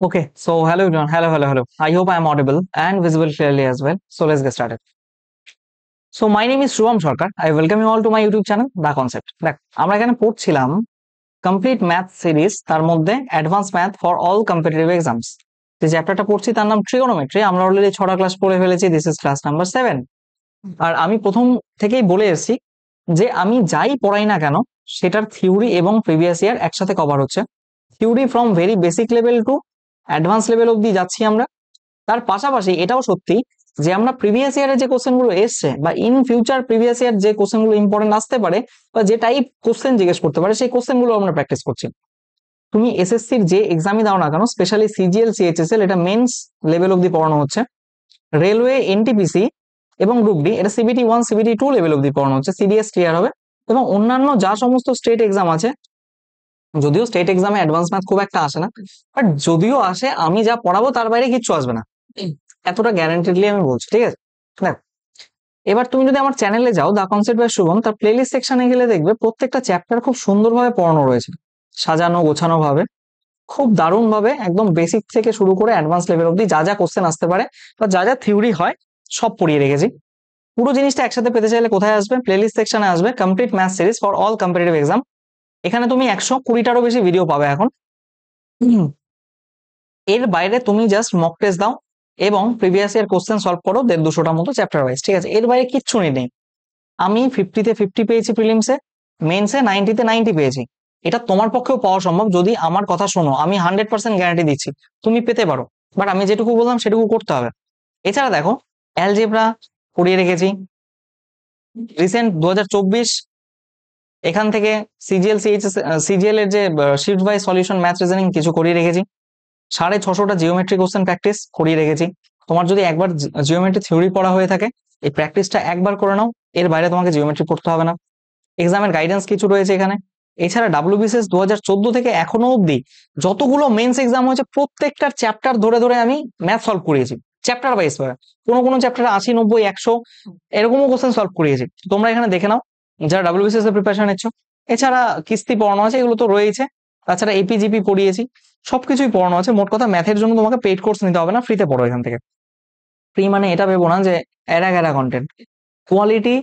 Okay, so hello everyone. Hello. I hope I am audible and visible clearly as well. So let's get started. So my name is Shubham Sarkar. I welcome you all to my YouTube channel, The Concept. দেখ আমরা এখানে পড়ছিলাম complete math series, তার মধ্যে advance math for all competitive exams. যে চ্যাপ্টারটা পড়ছি তার নাম ট্রিগোনোমেট্রি। আমরা অলরেডি 6টা ক্লাস পড়ে ফেলেছি। This is class number 7। আর আমি প্রথম থেকেই বলে এসেছি যে আমি যাই পড়াই না কেন সেটার থিওরি এবং প্রিভিয়াস ইয়ার একসাথে কভার হচ্ছে। Theory from very basic level to advance level অবধি যাচ্ছি আমরা। তার পাশাপাশি এটাও সত্যি যে আমরা প্রিভিয়াস ইয়ারে যে কোশ্চেনগুলো এসছে বা ইন ফিউচার প্রিভিয়াস ইয়ার যে কোশ্চেনগুলো ইম্পর্টেন্ট আসতে পারে বা যে টাইপ কোশ্চেন জিজ্ঞেস করতে পারে সেই কোশ্চেনগুলো আমরা প্র্যাকটিস করছি। তুমি এসএসসির যে এক্সামই দাও না কেন, স্পেশালি সিজিএল সিএইচএসএল, এটা মেন্স লেভেল অবধি পড়ানো হচ্ছে। রেলওয়ে, এনটিপিসি এবং গ্রুপ ডি এটা সিবিটি 1 সিবিটি 2 লেভেল অবধি পড়ানো হচ্ছে। সিডিএস ক্লিয়ার হবে। এবং অন্যান্য যা সমস্ত স্টেট এক্সাম আছে, যদিও স্টেট এক্সামে অ্যাডভান্স ম্যাথ খুব একটা আসে না, বাট যদিও আসে আমি যা পড়াবো তার বাইরে কিচ্ছু আসবে না, এতটা গ্যারান্টেডলি আমি বলছি। ঠিক আছে, দেখো এবার তুমি যদি আমার চ্যানেলে যাও, দা কনসেপ্ট বাই শুভম, তার প্লেলিস্ট সেকশনে গেলে দেখবে প্রত্যেকটা চ্যাপ্টার খুব সুন্দরভাবে পড়ানো রয়েছে, সাজানো গোছানো ভাবে, খুব দারুণ ভাবে, একদম বেসিক থেকে শুরু করে অ্যাডভান্স লেভেল অবধি যা যা কোশ্চেন আসতে পারে বা যা যা থিওরি হয় সব পড়িয়ে রেখেছি। পুরো জিনিসটা একসাথে পেতে চাইলে কোথায় আসবে? প্লেলিস্ট সেকশনে আসবে, complete math series for all competitive exam. এখানে তুমি 120টারও বেশি ভিডিও পাবে এখন। এর বাইরে তুমি জাস্ট মক টেস্ট দাও এবং প্রিভিয়াস ইয়ার কোশ্চেন সলভ করো 150-200টার মতো চ্যাপ্টার ওয়াইজ। ঠিক আছে, এর বাইরে কিচ্ছু নেই। আমি 50-তে 50 পেয়েছি প্রিলিমসে, মেন্সে 90-তে 90 পেয়েছি। এটা তোমার পক্ষেও পাওয়া সম্ভব যদি আমার কথা শোনো। আমি 100% গ্যারান্টি দিচ্ছি তুমি পেতে পারো, বাট আমি যেটুকু বললাম সেটুকু করতে হবে। এছাড়া দেখো, অ্যালজেব্রা পড়িয়ে রেখেছি রিসেন্ট 2024। এখান থেকে সিজিএল সিজিএল এর যে shift by solution math reasoning কিছু করিয়ে রেখেছি। 650টা জিওমেট্রি কোশ্চেন প্র্যাকটিস করিয়ে রেখেছি। তোমার যদি একবার জিওমেট্রি থিওরি পড়া হয়ে থাকে, এই প্র্যাকটিসটা একবার করে নাও, এর বাইরে তোমাকে জিওমেট্রি পড়তে হবে না। এক্সামের গাইডেন্স কিছু রয়েছে এখানে। এছাড়া ডাব্লিউবিসিএস 2014 থেকে এখনো অবধি যতগুলো মেন্স এক্সাম হয়েছে প্রত্যেকটার চ্যাপ্টার ধরে ধরে আমি ম্যাথ সলভ করিয়েছি, চ্যাপ্টার ওয়াইজ। কোনো চ্যাপ্টারে 80, 90, 100 এরকমও কোশ্চেন সলভ করিয়েছি। তোমরা এখানে দেখে নাও যারা ডাব্লিউবিসিএস এর প্রিপারেশন নিচ্ছ। এছাড়া কিস্তি পড়ানো আছে, এগুলো তো রয়েছে। তাছাড়া এপিজিপি পড়িয়েছি, সবকিছুই পড়ানো আছে। মোট কথা ম্যাথের জন্য তোমাকে পেইড কোর্স নিতে হবে না, ফ্রিতে পড়ো এখান থেকে। ফ্রি মানে এটা ভেবো না যে এরা content, quality,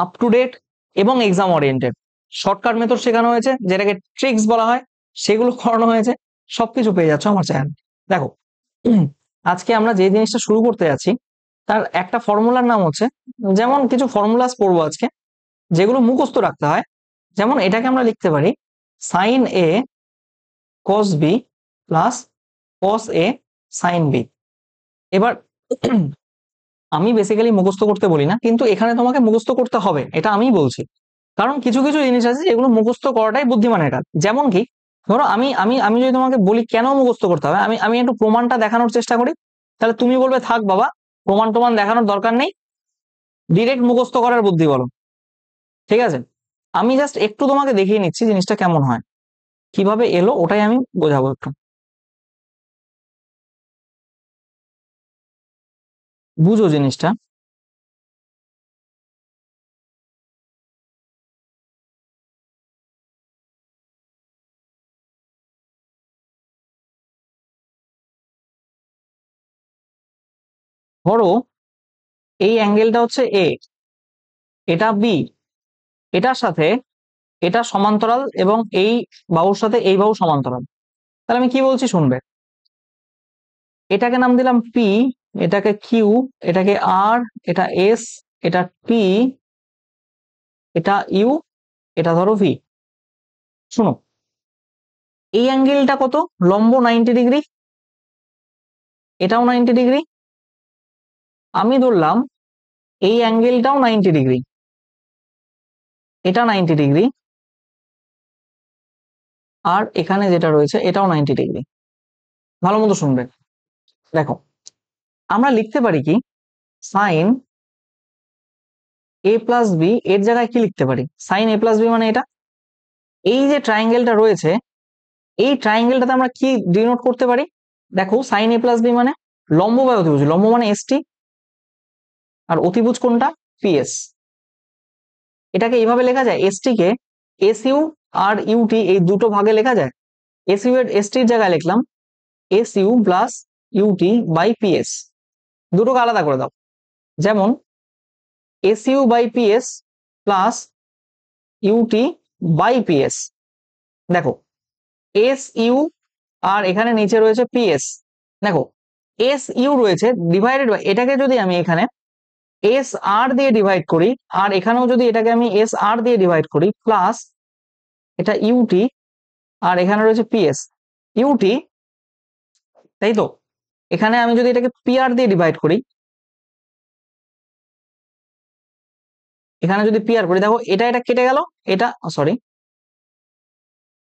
up to date এবং এক্সাম ওরিয়েন্টেড। শর্টকাট মেথড শেখানো হয়েছে, যেটাকে ট্রিক্স বলা হয়, সেগুলো করানো হয়েছে। সবকিছু পেয়ে যাচ্ছ আমার চ্যানেল। দেখো, আজকে আমরা যে জিনিসটা শুরু করতে যাচ্ছি তার একটা ফর্মুলার নাম হচ্ছে, যেমন কিছু ফর্মুলাস পড়বো আজকে যেগুলো মুখস্থ রাখতে হয়। যেমন এটাকে আমরা লিখতে পারি sign A cos B plus cos A sine B. এবার আমি বেসিক্যালি মুখস্থ করতে বলি না, কিন্তু এখানে তোমাকে মুখস্থ করতে হবে, এটা আমি বলছি। কারণ কিছু কিছু জিনিস আছে যেগুলো মুখস্থ করাটাই বুদ্ধিমানের কাজ। যেমন কি, ধরো আমি আমি আমি যদি তোমাকে বলি কেন মুখস্থ করতে হবে, আমি আমি একটু প্রমাণটা দেখানোর চেষ্টা করি, তাহলে তুমি বলবে থাক বাবা, প্রমাণ দেখানোর দরকার নেই, ডিরেক্ট মুখস্থ করার বুদ্ধি বলো। ঠিক আছে, আমি জাস্ট একটু তোমাকে দেখিয়ে নিচ্ছি জিনিসটা কেমন হয়, কিভাবে এলো ওটাই আমি বোঝাবো একটু, বুঝো জিনিসটা। ধরো এই অ্যাঙ্গেলটা হচ্ছে এ, এটা বি, এটার সাথে এটা সমান্তরাল এবং এই বাহুর সাথে এই বাহু সমান্তরাল। তাহলে আমি কি বলছি শুনবে, এটাকে নাম দিলাম পি, এটাকে কিউ, এটাকে আর, এটা এস, এটা টি, এটা ইউ, এটা ধরো ভি। শুনো, এই অ্যাঙ্গেলটা কত? লম্ব 90 ডিগ্রি, এটাও 90 ডিগ্রি। আমি ধরলাম এই অ্যাঙ্গেলটাও 90 ডিগ্রি, এটা 90 ডিগ্রি, আর এখানে যেটা রয়েছে এটাও 90 ডিগ্রি। ভালো মতো শুনবে। দেখো, আমরা লিখতে পারি কি, সাইন এ প্লাস বি এর জায়গায় কি লিখতে পারি? সাইন এ প্লাস বি মানে এটা, এই যে ট্রায়াঙ্গেলটা রয়েছে, এই ট্রায়াঙ্গেলটাতে আমরা কি ডিনোট করতে পারি? দেখো, সাইন এ প্লাস বি মানে লম্ব বাই অতিভুজ। লম্ব মানে এসটি, আর অতিভুজ কোনটা? পিএস। এটাকে এইভাবে লেখা যায়, এসটি কে এস ইউ আর ইউটি এই দুটো ভাগে লেখা যায়। এস ইউ এর এসটির জায়গায় লিখলাম S U plus UT by PS, দুটোকে আলাদা করে দাও। যেমন S U by PS plus UT by PS. দেখো এস ইউ আর এখানে নিচে রয়েছে পিএস। দেখো এস ইউ রয়েছে ডিভাইডেড বাই, এটাকে যদি আমি এখানে এস আর দিয়ে ডিভাইড করি, আর এখানেও যদি এটাকে আমি এস আর দিয়ে ডিভাইড করি, প্লাস এটা ইউটি আর এখানে রয়েছে পিএস ইউটি, তাই তো? এখানে আমি যদি এটাকে পিআর দিয়ে ডিভাইড করি, এখানে যদি পিআর করি, দেখো এটা এটা কেটে গেল, এটা সরি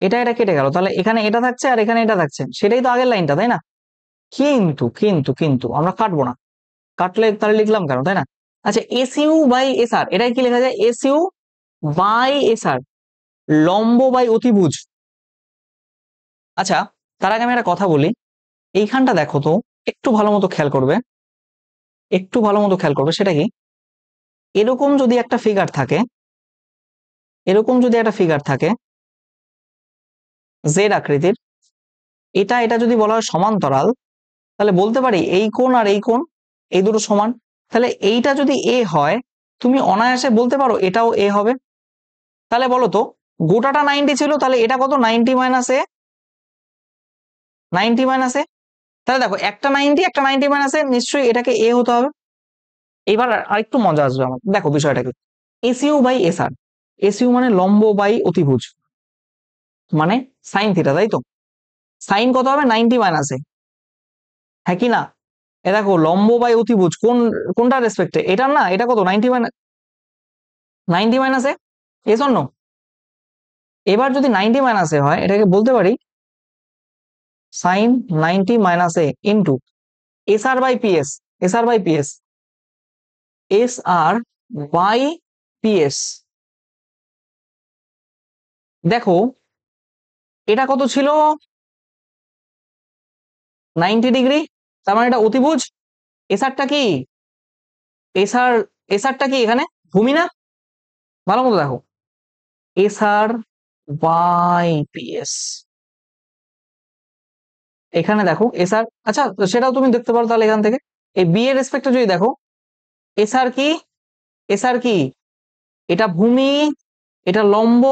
এটা এটা কেটে গেল, তাহলে এখানে এটা থাকছে আর এখানে এটা থাকছে, সেটাই তো আগের লাইনটা, তাই না? কিন্তু কিন্তু কিন্তু আমরা কাটবো না, কাটলে তাহলে লিখলাম কেন, তাই না? আচ্ছা এস ইউ বাই এস আর, এটাই কি লেখা যায়? এস ইউ বাই এস আর, লম্ব বাই অতিভুজ। আচ্ছা তার আগে আমি একটা কথা বলি, এইখানটা দেখো তো, একটু ভালো মতো খেয়াল করবে, একটু ভালো মতো খেয়াল করবে, সেটা কি, এরকম যদি একটা ফিগার থাকে, এরকম যদি একটা ফিগার থাকে জেড আকৃতির, এটা এটা যদি বলা হয় সমান্তরাল, তাহলে বলতে পারি এই কোণ আর এই কোণ, এই দুটো সমান। তাহলে এইটা যদি এ হয়, তুমি অনায়াসে বলতে পারো এটাও এ হবে। তাহলে বলো তো, গোটাটা 90 ছিল, তাহলে এটা কত? 90 মাইনাস এ, 90 মাইনাস এ। তাহলে দেখো একটা 90 একটা 90 মাইনাস এ, নিশ্চয়ই এটাকে এ হতে হবে। এবার আরেকটু মজা আসবে আমার, দেখো বিষয়টাকে, SU by S R, SU মানে লম্ব বাই অতিভুজ, মানে সাইন থিটা, তাই তো? সাইন কত হবে? 90 মাইনাস এ, হ্যাঁ কি না? এ দেখো লম্ব বাই অতিভুজ কোনটা রেসপেক্টে, এটা না, এটা কত? 90 মাইনাস, 90 মাইনাস এ, এস অন্য। এবার যদি 90 মাইনাস এ হয়, এটাকে বলতে পারি sine 90 minus A into S R by PS, S R by PS, S R by PS. দেখো এটা কত ছিল? 90 ডিগ্রি, তার মানে এটা অতিভুজ। এসআরটা কি? এসআর, এসআরটা কি এখানে? ভূমি না? ভালো মতো দেখো, এসআর বাই পিএস, এখানে দেখো এসআর, আচ্ছা সেটাও তুমি দেখতে পারো তাহলে এখান থেকে, এই বি এর রেসপেক্টে যদি দেখো, এসআর কি, এসআর কি, এটা ভূমি, এটা লম্ব,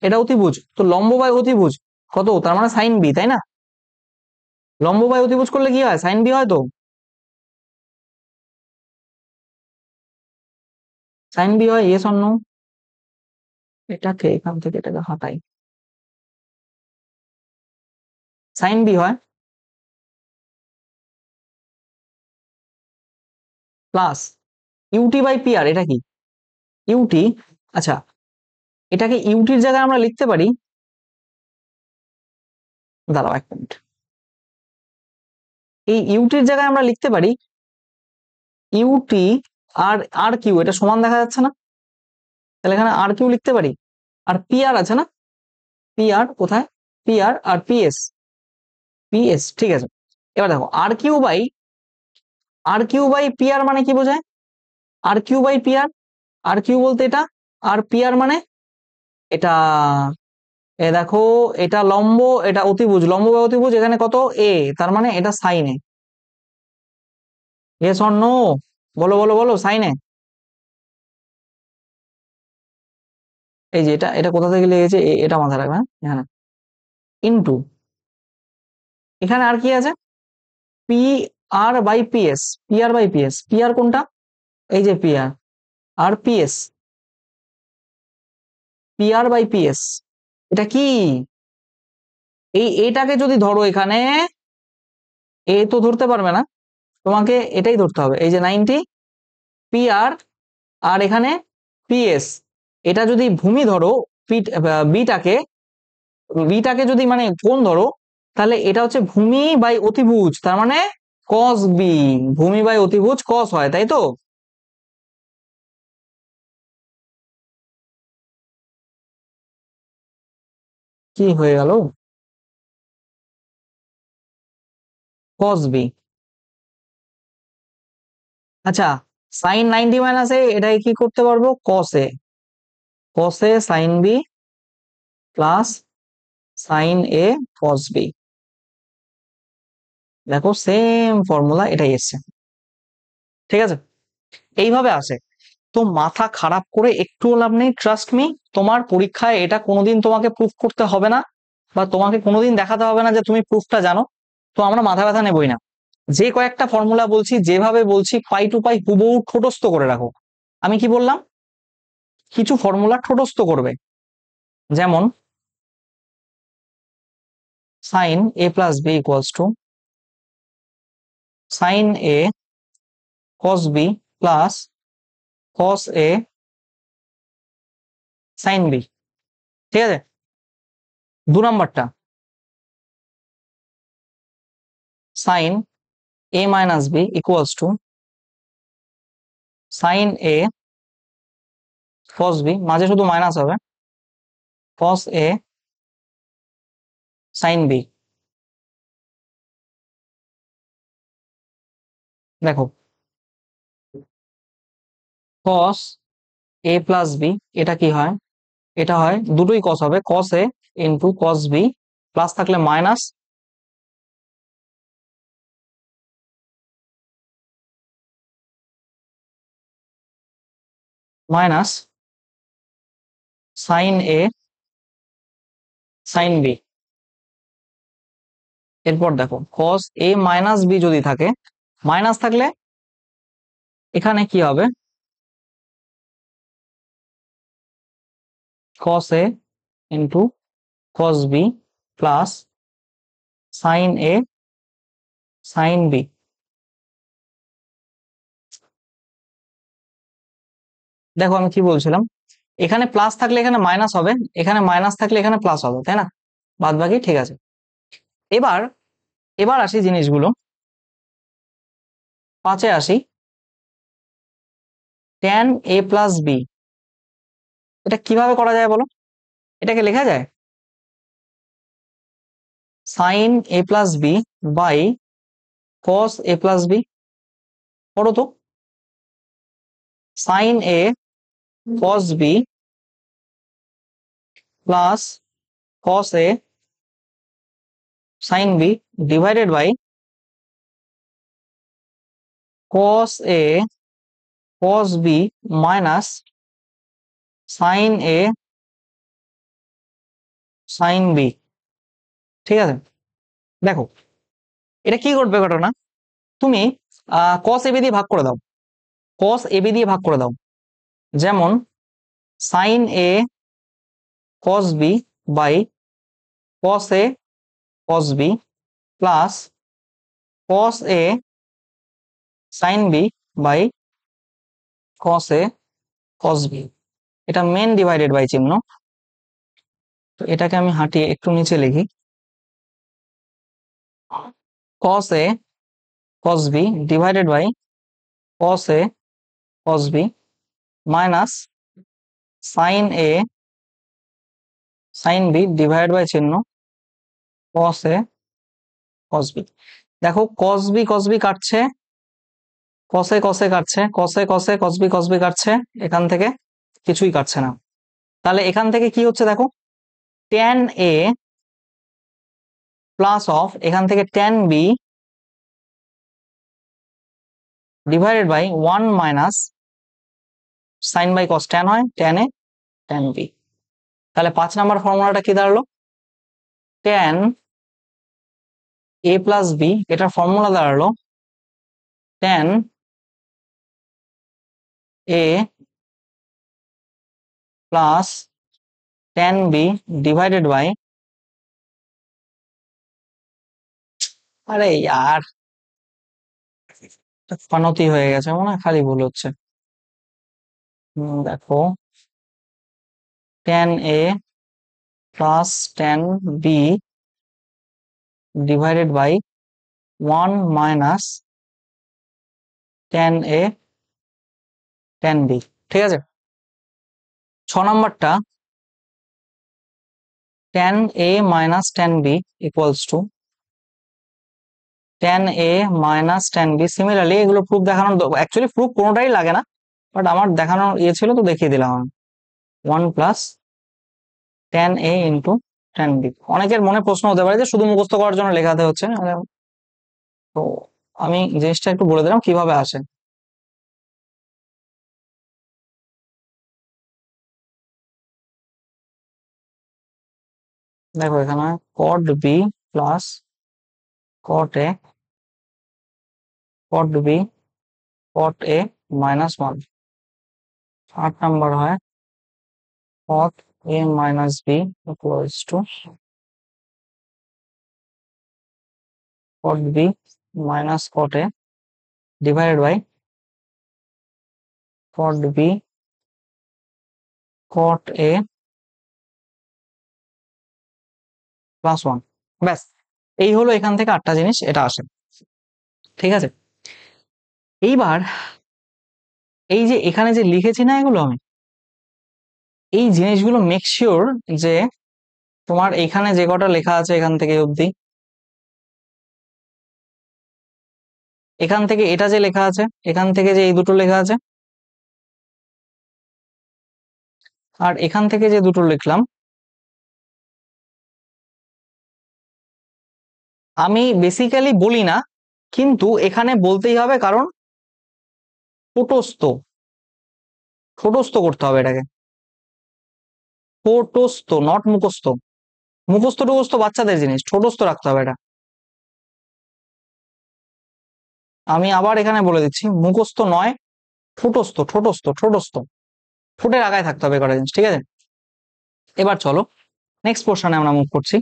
এটা অতিভুজ, তো লম্ব বাই অতিভুজ কত? তার মানে সাইন বি, তাই না? লম্ব বাই অতিভুজ করলে কি হয়? সাইন বি হয় তো, সাইন বি হয়, ইয়েস অর নো? এটাকে এখান থেকে এটাকে হাঁটাই, সাইন বি হয়, প্লাস ইউটি বাই পিআর, এটা কি? ইউটি, আচ্ছা এটাকে ইউটির জায়গায় আমরা লিখতে পারি, দাঁড়াও এক মিনিট, এই ইউটির জায়গায় আমরা লিখতে পারি ইউটি আর আর কিউ, এটা সমান দেখা যাচ্ছে না? তাহলে এখানে আর কিউ লিখতে পারি, আর পিআর আছে না, পিআর কোথায়? পিআর আর পিএস, পিএস ঠিক আছে। এবার দেখো আর কিউ বাই পিআর মানে কি বোঝায়? R Q by PR, R Q বলতে এটা, আর পিআর মানে এটা, এ দেখো এটা লম্ব, এটা অতিভুজ, লম্ব বা অতিভুজ, এখানে কত? এ, তার মানে এটা সাইনে, ইয়েস অর নো? বলো বলো বলো, সাইনে। এই যে এটা এটা কোথা থেকে লিখেছে, এটা মাথায় রাখবে, হ্যাঁ, ইনটু, এখানে আর কি আছে? P R by PS, P R by PS, P R কোনটা? এই যে P R PS, P R by PS, এটা কি? এই এটাকে যদি ধরো এখানে, এ তো ধরতে পারবে না, তোমাকে এটাই ধরতে হবে, এই যে 90 পি আর, আর এখানে পিএস, এটা যদি ভূমি ধরো, বিটাকে, বিটাকে যদি মানে কোণ ধরো, তাহলে এটা হচ্ছে ভূমি বাই অতিভুজ, তার মানে কস বি, ভূমি বাই অতিভুজ কস হয়, তাই তো? কি হয়ে গেল? Cos B. আচ্ছা সাইন 90 মাইনাস এ, এটাই কি করতে পারবো? Cos A, cos A sine B plus sine A cos B. দেখো সেম ফর্মুলা এটাই এসছে, ঠিক আছে? এইভাবে আসে। তো মাথা খারাপ করে একটুও লাভ নেই, ট্রাস্ট মি। তোমার পরীক্ষায় এটা কোনোদিন তোমাকে প্রুফ করতে হবে না, বা তোমাকে কোনোদিন দেখাতে হবে না যে তুমি প্রুফটা জানো। তো আমরা মাথা ব্যথা নেবই না। যে কয়েকটা ফর্মুলা বলছি, যেভাবে বলছি, পাই টু পাই হুবহু ঠোঁটস্থ করে রাখো। আমি কি বললাম? কিছু ফর্মুলা ঠোঁটস্থ করবে, যেমন sine A plus B equals to sine A cos B plus cos A sine B, ঠিক আছে? 2 নম্বরটা, sine A minus B equals to sine A cos B, মাঝে শুধু মাইনাস হবে, কস এ সাইন বি। দেখো, কস এ প্লাস বি, এটা কি হয়? এটা হয়, দুটোই কস হবে, cos A into cos B, plus থাকলে minus, minus sine A sine B. এরপর দেখো, কস এ মাইনাস বি যদি থাকে, মাইনাস থাকলে এখানে কি হবে? Cos A into cos B plus sine A sine B. দেখো আমি কি বলছিলাম, এখানে প্লাস থাকলে এখানে মাইনাস হবে, এখানে মাইনাস থাকলে এখানে প্লাস হবে, তাই না? বাদ বাকি ঠিক আছে। এবার এবার আসি জিনিসগুলো, 5-এ আসি। ট্যান এ প্লাস বি, এটা কিভাবে করা যায় বলো? এটাকে লেখা যায় sine A plus B by cos A plus B. পড়ো তো, sine A cos B plus cos A sine B divided by cos A cos B minus sine A sine B, ঠিক আছে? দেখো, এটা কি ঘটবে ঘটনা, তুমি কস এবি দিয়ে ভাগ করে দাও, কস এবি দিয়ে ভাগ করে দাও। যেমন sine A cos B by cos A cos B plus cos A sine B by cos A cos B. এটা মেন ডিভাইডেড বাই চিহ্ন, তো এটাকে আমি হাঁটিয়ে একটু নিচে লিখি, cos A cos B divided by cos A cos B minus sine A sine B divide by চিহ্ন কস এ কস বি। দেখো কস বি কাটছে, কসে কসে কাটছে, কসে কসে কস বি কাটছে, এখান থেকে কিছুই কাটছে না। তাহলে এখান থেকে কি হচ্ছে দেখো, ট্যান এ প্লাস অফ, এখান থেকে tan B divided by 1 minus sine by cos, tan হয় ট্যান এ ট্যান বি। তাহলে 5 নম্বর ফর্মুলাটা কি দাঁড়ালো? ট্যান এ প্লাস বি, এটার ফর্মুলা দাঁড়ালো tan A plus tan B divided by, আরে यार পানতি হয়ে গেছে মনে হয়, খালি ভুল হচ্ছে। দেখো, tan A plus tan B divided by 1 minus tan A tan B, ঠিক আছে? 6 নম্বরটা, tan A minus tan B equals to tan A minus tan B. Similarly এগুলো প্রুফ দেখানোর, অ্যাকচুয়ালি প্রুফ কোনোটাই লাগে না, বাট আমার দেখানোর ইয়ে ছিল তো দেখিয়ে দিলাম আমি। 1 plus tan A into tan B. অনেকের মনে প্রশ্ন হতে পারে যে শুধু মুখস্থ করার জন্য লেখাতে হচ্ছে, তো আমি জিনিসটা একটু বলে দিলাম কিভাবে আসে। দেখো এখানে cot b plus cot a, cot b cot a minus 1। 8 number হয় cot a minus b equals to cot b minus cot a divided by cot b cot a plus 1। ব্যাস, এই হলো এখান থেকে 8টা জিনিস এটা আসে। ঠিক আছে, এইবার এই যে এখানে যে লিখেছি না এগুলো আমি, এই জিনিসগুলো মেক শিওর যে তোমার এখানে যে কটা লেখা আছে এখান থেকে অবধি, এখান থেকে এটা যে লেখা আছে, এখান থেকে যে এই দুটো লেখা আছে, আর এখান থেকে যে দুটো লিখলাম, আমি বেসিক্যালি বলি না, কিন্তু এখানে বলতেই হবে কারণ ছোটস্থ, ছোটস্থ করতে হবে এটাকে, ছোটস্থ নট মুখস্থ। মুখস্থ টুখস্থ বাচ্চাদের জিনিস, ছোটস্থ রাখতে হবে এটা। আমি আবার এখানে বলে দিচ্ছি, মুখস্থ নয়, ছোটস্থ ছোটস্থ ছোটস্থ, ঠোঁটের আগায় থাকতে হবে কটা জিনিস। ঠিক আছে, এবার চলো নেক্সট পোর্শনে আমরা মুভ করছি।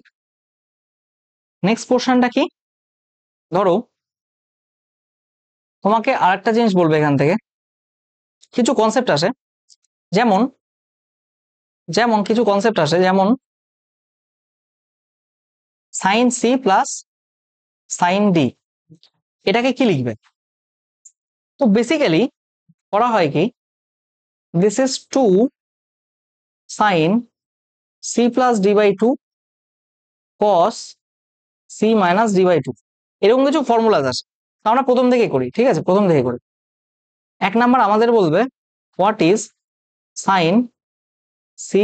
নেক্সট পোর্শনটা কি, ধরো তোমাকে আরেকটা জিনিস বলবে, এখান থেকে কিছু কনসেপ্ট আসে, যেমন যেমন কিছু কনসেপ্ট আসে, যেমন sine C plus sine D, এটাকে কি লিখবে? তো বেসিক্যালি করা হয় কি, this is 2 sine C plus D by 2 cos C minus D by 2, এরকম কিছু ফর্মুলা আছে। আমরা প্রথম থেকে করি, ঠিক আছে, প্রথম থেকে করি। 1 নাম্বার আমাদের বলবে what is sine C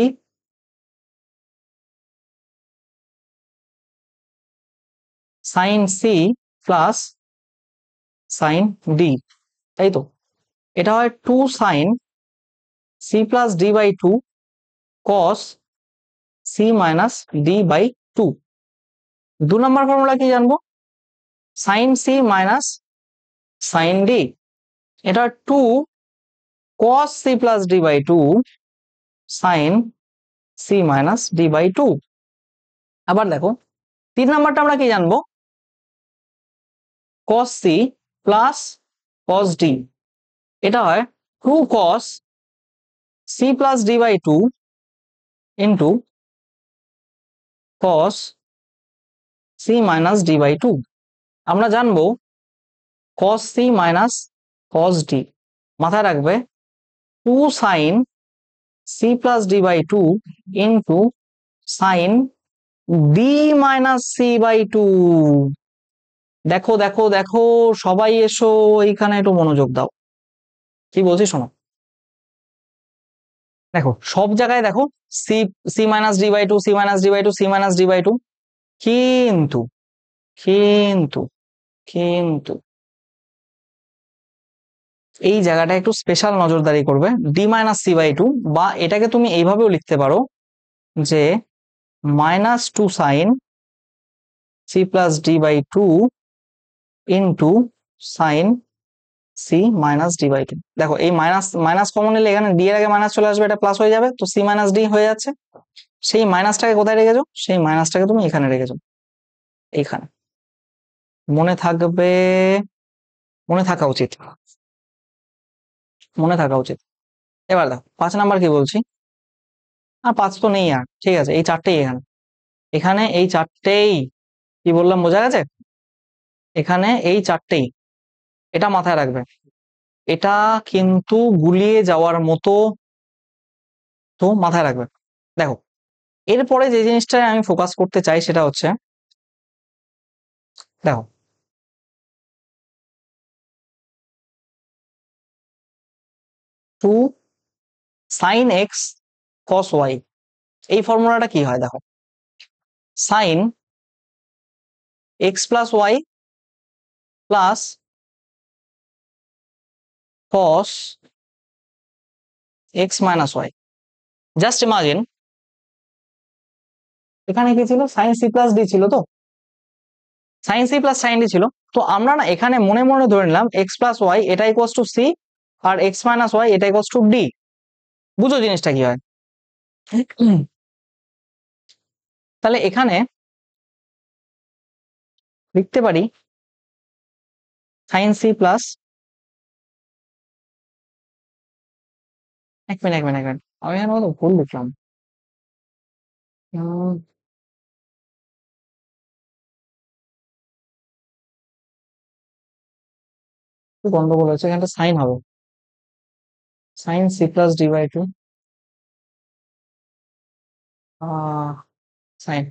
sine C plus sine D, তাই তো? এটা হয় 2 sine C plus D by 2 cos C minus D by 2। 2 number formula কি জানবো, sine C minus sine D, এটা 2 cos c plus D by 2 sine C minus D by 2। আবার দেখো 3 নাম্বারটা আমরা কি জানবো, cos c plus cos d, এটা হয় 2 cos c plus D by 2 into cos c minus D by 2। আমরা জানবো cos c minus cos d, মাথায় রাখবে 2 sine c plus D by 2 into sine D minus C by 2। দেখো দেখো দেখো, সবাই এসো এইখানে একটু মনোযোগ দাও, কি বলছি শোনো। দেখো সব জায়গায় দেখো C, C minus D by 2, C minus D by 2, C minus D by 2, কিন্তু কিন্তু কিন্তু এই জায়গাটা একটু স্পেশাল নজরদারি করবে, ডি মাইনাস সি বাই 2, বা এটাকে তুমি এইভাবেও লিখতে পারো যে minus 2 sine C plus D by 2 into sine C minus D by 2। দেখো এই মাইনাস মাইনাস কমন নিলে এখানে ডি এর আগে মাইনাস চলে আসবে, এটা প্লাস হয়ে যাবে, তো সি মাইনাস ডি হয়ে যাচ্ছে। সেই মাইনাসটাকে কোথায় রেখেছো, সেই মাইনাসটাকে তুমি এখানে রেখেছো, এইখানে মনে থাকবে, মনে থাকা উচিত, মনে থাকা উচিত। এবার দেখো 5 নাম্বার কি বলছি, আর 5 তো নেই আর, ঠিক আছে, এই 4টেই এখানে, এখানে এই 4টেই, কি বললাম বোঝা গেছে? এখানে এই 4টেই, এটা মাথায় রাখবে, এটা কিন্তু গুলিয়ে যাওয়ার মতো, তো মাথায় রাখবে। দেখো এরপরে যে জিনিসটা আমি ফোকাস করতে চাই সেটা হচ্ছে, দেখো 2 সাইন এক্স কস ওয়াই, এই ফর্মুলাটা কি হয় দেখো, sine X plus Y plus cos x minus Y. Just imagine এখানে কি ছিল, সাইন সি প্লাস ডি ছিল, তো sine C plus sine D ছিল। তো আমরা না এখানে মনে মনে ধরে নিলাম এক্স প্লাস ওয়াই এটা ইকুয়ালস টু সি, আর এক্স মাইনাস ওয়াই এটা ইকুয়ালস টু ডি। বুঝো জিনিসটা কি হয়। তাহলে এখানে লিখতে পারি সাইন সি প্লাস, এক মিনিট আমি এখানে কত ভুল লিখলাম। উম, একটু গন্ডগোল হয়েছে, এখানটা সাইন হবে, sine C plus D by two sine.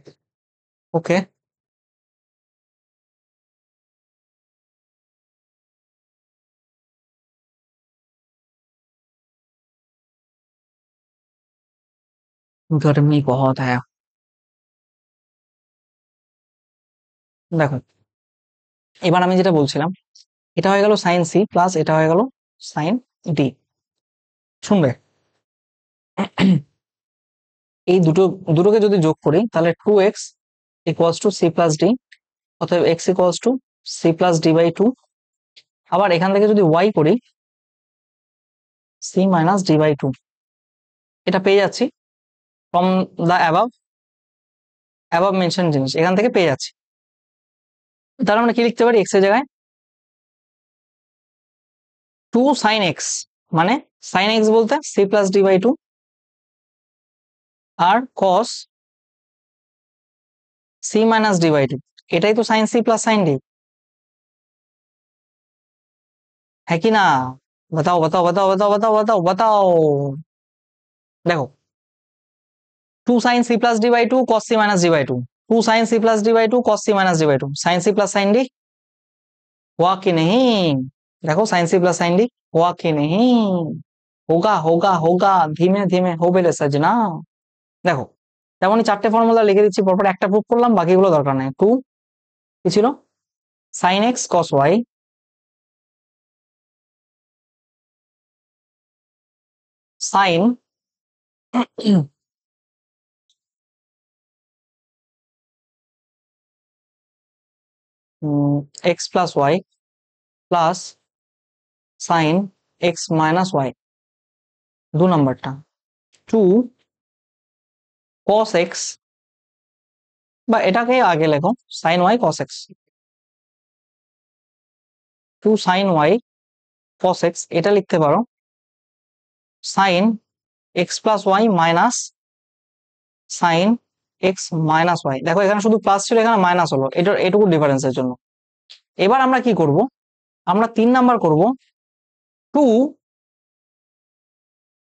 Okay, गर्मी बहुत है। দেখো এবার আমি যেটা বলছিলাম, এটা হয়ে গেল সাইন সি প্লাস এটা হয়ে গেল সাইন ডি। শুনবে, এই দুটোকে যদি যোগ করি তাহলে 2x equals to C plus D, অতএব x equals to C plus D by two. আবার এখান থেকে যদি y করি C minus D by two, এটা পেয়ে যাচ্ছি ফ্রম দ্য অ্যাবাভ মেনশন জিনিস এখান থেকে পেয়ে যাচ্ছি। তাহলে আমরা কি লিখতে পারি, x এর জায়গায় 2 সাইন এক্স, মানে সাইন এক্স বলতে C plus D by two, আর cos C minus D by two, এটাই তো sine C plus sine D, है कि ना? बताओ बताओ बताओ बताओ बताओ बताओ बताओ। देखो 2 sine C plus D by two cos C minus D by two, 2 sine C plus D by two cos C minus D by two, sine C plus sine D हुआ कि नहीं? देखो sine C plus sine D हुआ कि नहीं? होगा होगा होगा, धीमे धीमे हो बेले सजना। দেখো তেমনই চারটে ফর্মুলা লিখে দিচ্ছি পরপর, একটা প্রুফ করলাম, বাকিগুলো দরকার নেই। টু কি ছিল, sine X cos Y sine X plus Y plus sine X minus Y, দু নম্বরটা 2 cos x, বা এটাকে আগে লেখো sin y cos x, 2 sin y cos x, এটা লিখতে পারো sin x plus y minus sin x minus y। দেখো এখানে শুধু প্লাস ছিল, এখানে মাইনাস হলো, এটা এটুকু ডিফারেন্সের জন্য। এবার আমরা কি করব, আমরা 3 নাম্বার করব 2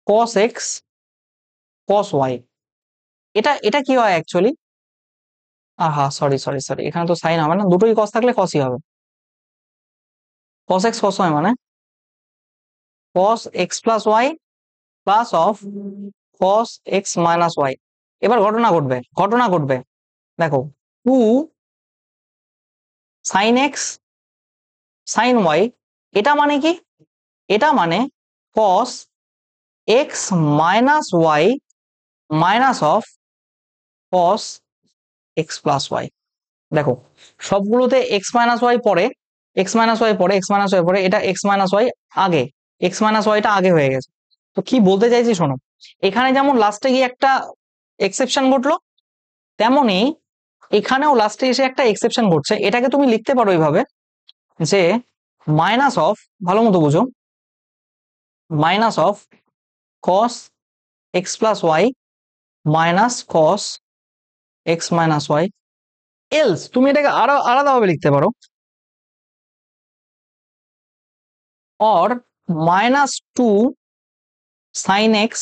cos x cos y। এটা এটা কি হয় অ্যাকচুয়ালি, আহা সরি সরি সরি, এখানে তো সাইন হবে না, দুটোই cos থাকলে cosই হবে। cos x cos y মানে cos x plus y plus of cos x minus y। এবার ঘটনা ঘটবে, দেখো 2 sin x sin y, এটা মানে কি, এটা মানে cos x minus y minus of cos x plus y। দেখো সবগুলোতে x মাইনাস y পরে, x মাইনাস y পরে, x মাইনাস y পরে, এটা x মাইনাস y আগে, x মাইনাস yটা আগে হয়ে গেছে। তো কি বলতে চাইছি শোনো, এখানে যেমন লাস্টে গিয়ে একটা এক্সেপশন ঘটলো, তেমনি এখানেও লাস্টে এসে একটা এক্সেপশন ঘটছে। এটাকে তুমি লিখতে পারো এইভাবে যে মাইনাস অফ, ভালো মতো বুঝো, minus of cos x plus Y minus cos x minus Y. Else তুমি এটাকে আরো আলাদাভাবে লিখতে পারো, or minus 2 sin x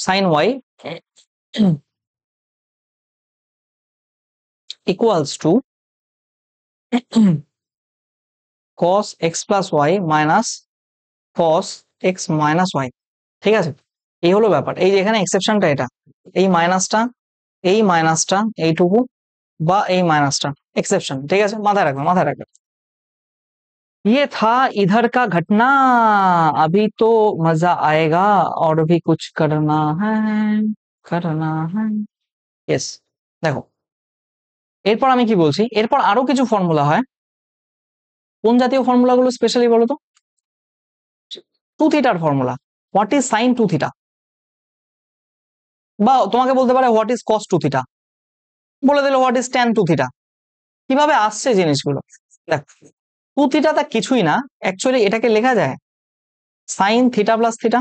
sin y equals to cos x plus y minus cos x minus y। ঠিক আছে, এই হলো ব্যাপার। এই যে এখানে এক্সেপশনটা এটা, এই মাইনাসটা এইটুকু, বা এই মাইনাসটা এক্সেপশন। ঠিক আছে, মাথায় রাখবে মাথায় রাখবে। ये था इधर का घटना, अभी तो मजा आएगा, और भी कुछ करना है, करना है। यस, দেখো এরপর আমি কি বলছি, এরপর আরো কিছু ফর্মুলা হয়। কোন জাতীয় ফর্মুলা গুলো স্পেশালি বলো তো? টু থিটার formula. What is sine two theta, বা তোমাকে বলতে পারে what is cos two theta, বলে দিল what is tan two theta. কিভাবে আসছে জিনিসগুলো দেখ, টু থিটা তা কিছুই না, অ্যাকচুয়ালি এটাকে লেখা যায় sine theta plus theta.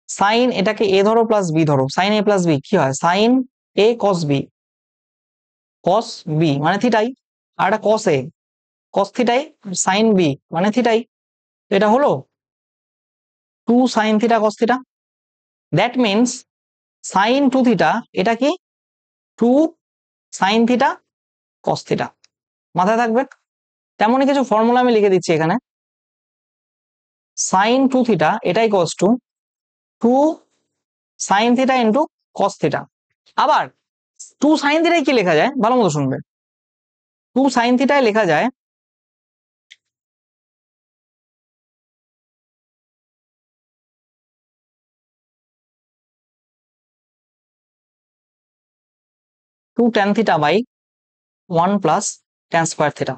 Sine এটাকে এ ধরো প্লাস বি ধরো, সাইন এ প্লাস বি কি হয়, sine A cos B, cos B মানে থিটাই, আর এটা কস এ, কস থিটাই, সাইন বি মানে থিটাই। তো এটা হলো two sine theta cos theta. That means sine two theta এটা কি, two sine theta cos theta, মাথায় থাকবে। তেমনই কিছু ফর্মুলা আমি লিখে দিচ্ছি এখানে। সাইন টু থিটা এটাই cos two two sine theta into cos theta. আবার টু সাইন থিটায় কি লেখা যায় ভালো মতো শুনবে, টু সাইন থিটায় লেখা যায় two tan theta by one plus tan square theta.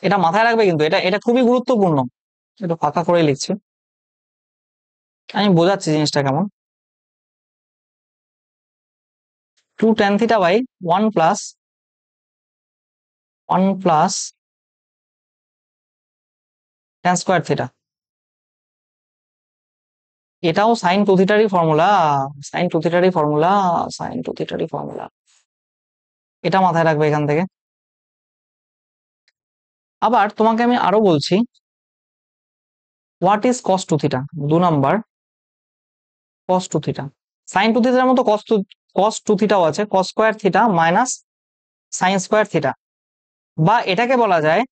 এটা মাথায় রাখবে কিন্তু, এটা এটা খুবই গুরুত্বপূর্ণ। একটু ফাঁকা করে লিখছি, আমি বোঝাচ্ছি জিনিসটা কেমন। Two tan theta by one plus tan square theta, এটাও সাইন টু থিটারই ফর্মুলা, সাইন টু থিটারই ফর্মুলা, সাইন টু থিটারই ফর্মুলা। এটা মাথায় রাখবে এখান থেকে। আবার তোমাকে আমি আরো বলছি, what is cos two theta, 2 number cos two theta. Sine two থিটার মতো কস টু থিটাও আছে, cos square theta minus sine square theta, বা এটাকে বলা যায়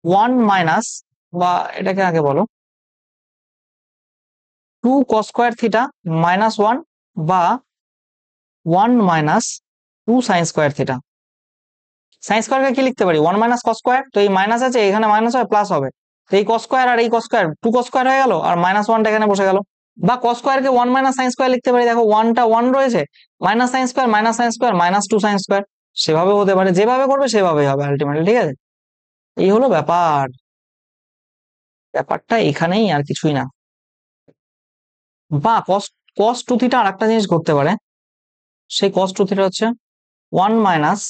ওয়ান মাইনাস, বা এটাকে আগে বলো two cos square theta minus one, বা one minus two sine square theta. Sine স্কোয়ারকে কি লিখতে পারি, ওয়ান মাইনাস কস স্কোয়ার, তো এই মাইনাস আছে এখানে মাইনাস হয় প্লাস হবে, তো এই কস স্কোয়ার আর এই cos square two cos square হয়ে গেল, আর মাইনাস ওয়ানটা এখানে বসে গেল। বা কস স্কোয়ারকে ওয়ান মাইনাস সাইন স্কোয়ার লিখতে পারি, দেখো ওয়ানটা ওয়ান রয়েছে, minus sine square minus two sine square, সেভাবে হতে পারে, যেভাবে করবে সেভাবেই হবে আলটিমেটলি, ঠিক আছে। এই হলো ব্যাপার, ব্যাপারটা এখানেই, আর কিছুই না। বা কস কস টু থিটা আর একটা জিনিস করতে পারে, সেই কস টু থিটা হচ্ছে one minus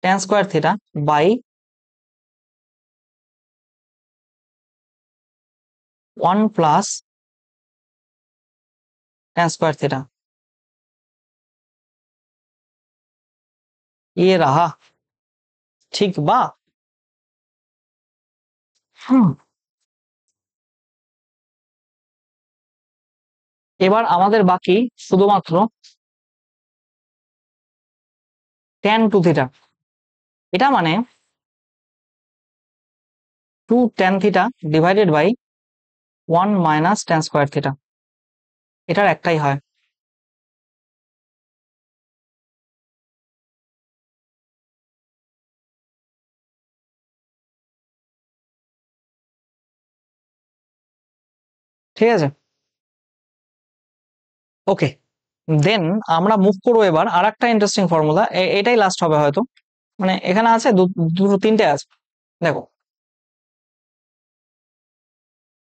tan square theta by one plus tan square theta. ये रहा, ठीक बा। হুম, এবার আমাদের বাকি শুধুমাত্র ট্যান টু থিটা। এটা মানে two tan theta divided by one minus tan square theta, এটার একটাই হয়। ঠিক আছে, ওকে। দেন আমরা মুভ করবো এবার আর একটা ইন্টারেস্টিং ফর্মুলা, এটাই লাস্ট হবে হয়তো, মানে এখানে আছে দুটো তিনটে আছে, দেখো।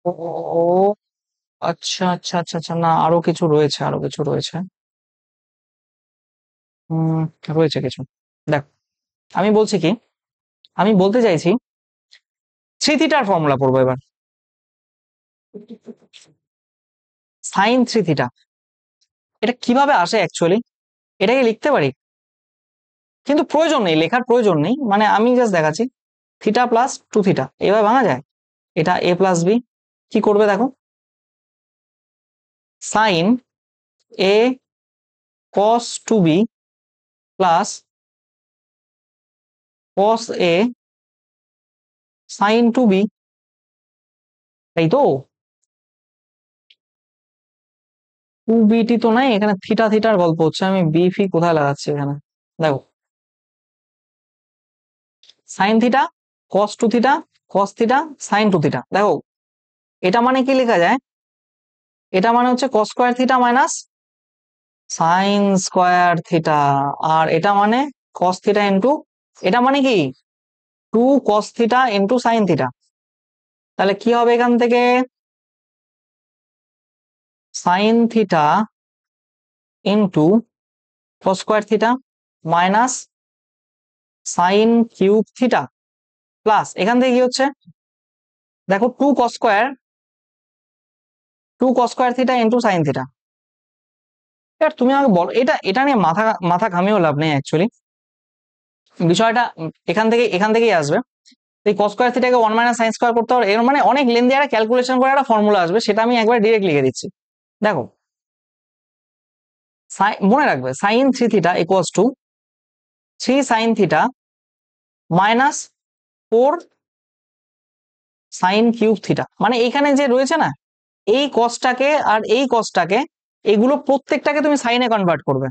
ও আচ্ছা আচ্ছা আচ্ছা আচ্ছা, না আরো কিছু রয়েছে, আরো কিছু রয়েছে। হম, রয়েছে কিছু। দেখো আমি বলছি কি, আমি বলতে চাইছি থ্রি থিটার ফর্মুলা পড়বো এবার, সাইন থ্রি থিটা। এটা কিভাবে আসে অ্যাকচুয়ালি, এটাকে লিখতে পারি, কিন্তু প্রয়োজন নেই, লেখার প্রয়োজন নেই, মানে আমি জাস্ট দেখাচ্ছি। থিটা প্লাস টু থিটা এভাবে ভাঙা যায়, এটা এ প্লাস বি। কি করবে দেখো, sign A cos two B plus cos A sign two B, তাই তো। টু বিটি তো নাই এখানে, থিটা থিটার গল্প হচ্ছে, আমি বি ফি কোথায় লাগাচ্ছি এখানে, দেখো sine theta cos 2 theta cos theta sin 2 theta. দেখো এটা মানে কি লেখা যায়, এটা মানে হচ্ছে cos square theta minus sin square theta, আর এটা মানে cos থিটা ইনটু, এটা মানে কি 2 cos theta into sin theta. তাহলে কি হবে এখান থেকে, sin theta into cos square theta minus sin cube theta plus এখান থেকে কি হচ্ছে, দেখো 2 cos square theta into sin theta. এবার তুমি আমাকে বলো, এটা এটা নিয়ে মাথা মাথা ঘামিয়েও লাভ নেই অ্যাকচুয়ালি, বিষয়টা এখান থেকেই আসবে। এই cos স্কয়ার থিটাকে 1 মাইনাস sin স্কয়ার করতে হবে, এর মানে অনেক লেন্দি একটা ক্যালকুলেশন করে একটা ফর্মুলা আসবে, সেটা আমি একবার ডিরেক্ট লিখে দিচ্ছি। দেখো মনে রাখবে sin 3 theta equals to 3 sin theta minus 4 sin cube theta. মানে এখানে যে রয়েছে না, এই কসটাকে আর এই কসটাকে, এগুলো প্রত্যেকটাকে তুমি সাইনে কনভার্ট করবে।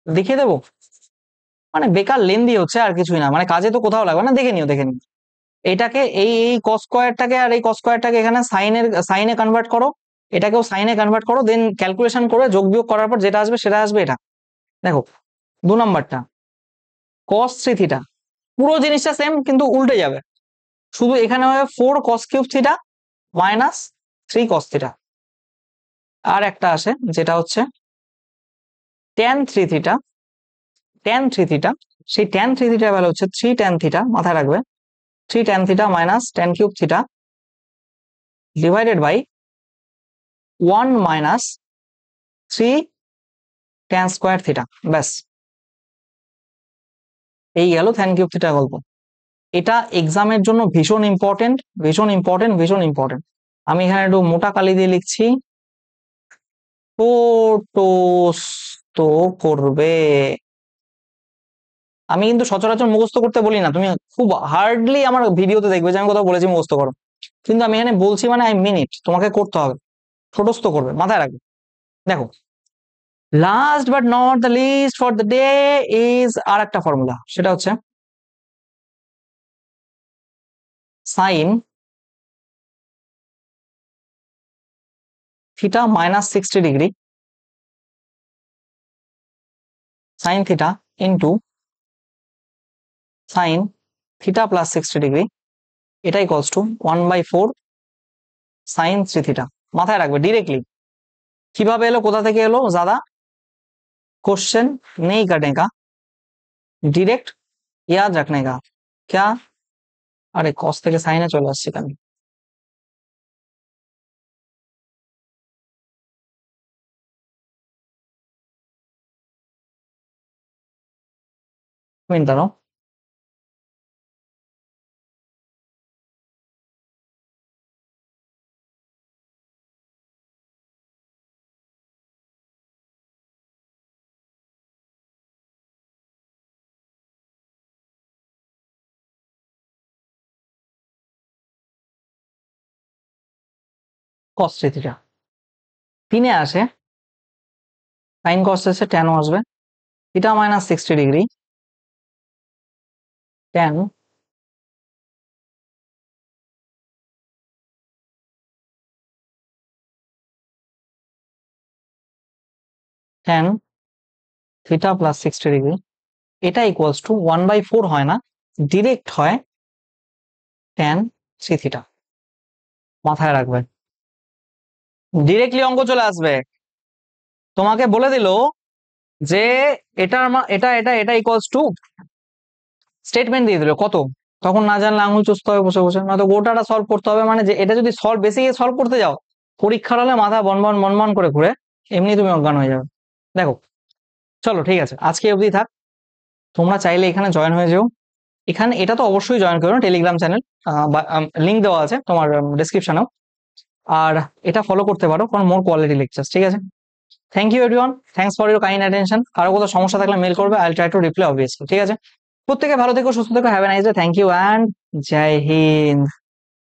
দেখিয়ে দেবো, মানে বেকার লেন্দি হচ্ছে আর কিছুই না, মানে কাজে তো কোথাও লাগবে না, দেখে নিও দেখে নিও। এটাকে এই এই কস স্কয়ারটাকে আর এই কস স্কয়ারটাকে এখানে সাইনে কনভার্ট করো, এটাকেও সাইনে কনভার্ট করো, দেন ক্যালকুলেশন করে যোগ বিয়োগ করার পর যেটা আসবে সেটা আসবে এটা। দেখো 2 নাম্বারটা cos 3 থিটা, পুরো জিনিসটা সেম কিন্তু উল্টে যাবে, শুধু এখানে হবে 4 cos cube theta minus 3 cos theta. আর একটা আসে যেটা হচ্ছে tan 3 থিটা, সেই tan 3 থিটার ভ্যালু হচ্ছে 3 tan থিটা, মাথায় রাখবে 3 tan theta minus tan cube theta divided by 1 minus 3 tan square theta. ব্যাস, এই গেল tan কিউব থিটা গল্প। এটা এক্সামের জন্য ভীষণ ইম্পর্টেন্ট, ভীষণ ইম্পর্টেন্ট, ভীষণ ইম্পর্টেন্ট। আমি এখানে একটু মোটা কালি দিয়ে লিখছি, তো করবে। আমি কিন্তু সচরাচর মুখস্থ করতে বলি না, তুমি খুব হার্ডলি আমার ভিডিওতে দেখবে যে আমি কোথাও বলেছি মুখস্থ করো, কিন্তু আমি এখানে বলছি মানে আই মিন ইট, তোমাকে করতে হবে, ছোটস্থ করবে, মাথায় রাখবে। দেখো last but not the least for the day is আর একটা ফর্মুলা, সেটা হচ্ছে sine theta minus 60 degree sine theta into sine theta plus 60 degree, এটা ইকুয়ালস টু 1/4 সাইন 3 থিটা। মাথায় রাখবে ডিরেক্টলি কিভাবে এলো, কোথা থেকে এলো ज्यादा क्वेश्चन नहीं करने का, डायरेक्ट याद रखने का। क्या, আরে cos থেকে সাইনে চলে আসছে কেন, মিনিট দাঁড়াও। cos 3 থিটা 3 আসে, সাইন cos এসে tan আসবে, theta minus 60 degree tan tan theta plus 60 degree, এটা ইকুয়ালস টু 1/4 হয় না, ডিরেক্ট হয় tan 3 থিটা। মাথায় রাখবে, ডিরেক্টলি অঙ্ক চলে আসবে। তোমাকে বলে দিল যে এটা এটা এটা ইকুয়ালস টু, স্টেটমেন্ট দিয়ে দিল কত, তখন না জানলে আঙুল চুষতে হবে বসে বসে, নয়তো গোটাটা সলভ করতে হবে, মানে যে এটা যদি সলভ বেসিকে সলভ করতে যাও, পরীক্ষার হলে মাথা বনবন মনমন করে ঘুরে এমনি তুমি অজ্ঞান হয়ে যাবে। দেখো চলো ঠিক আছে, আজকে অবধি থাক, তোমরা চাইলে এখানে জয়েন হয়ে যাও, এখানে এটা তো অবশ্যই জয়েন করো, টেলিগ্রাম চ্যানেল লিংক দেওয়া আছে তোমার ডেসক্রিপশনেও, আর এটা ফলো করতে পারো ফর মোর কোয়ালিটি লেকচার্স, ঠিক আছে। Thank you everyone, thanks for your kind attention. কারো কোথাও সমস্যা থাকলে মেল করবে, I will try to reply obviously, ঠিক আছে। প্রত্যেকে ভালো থেকো, সুস্থ থেকো, have a nice day, thank you and Jai Hind.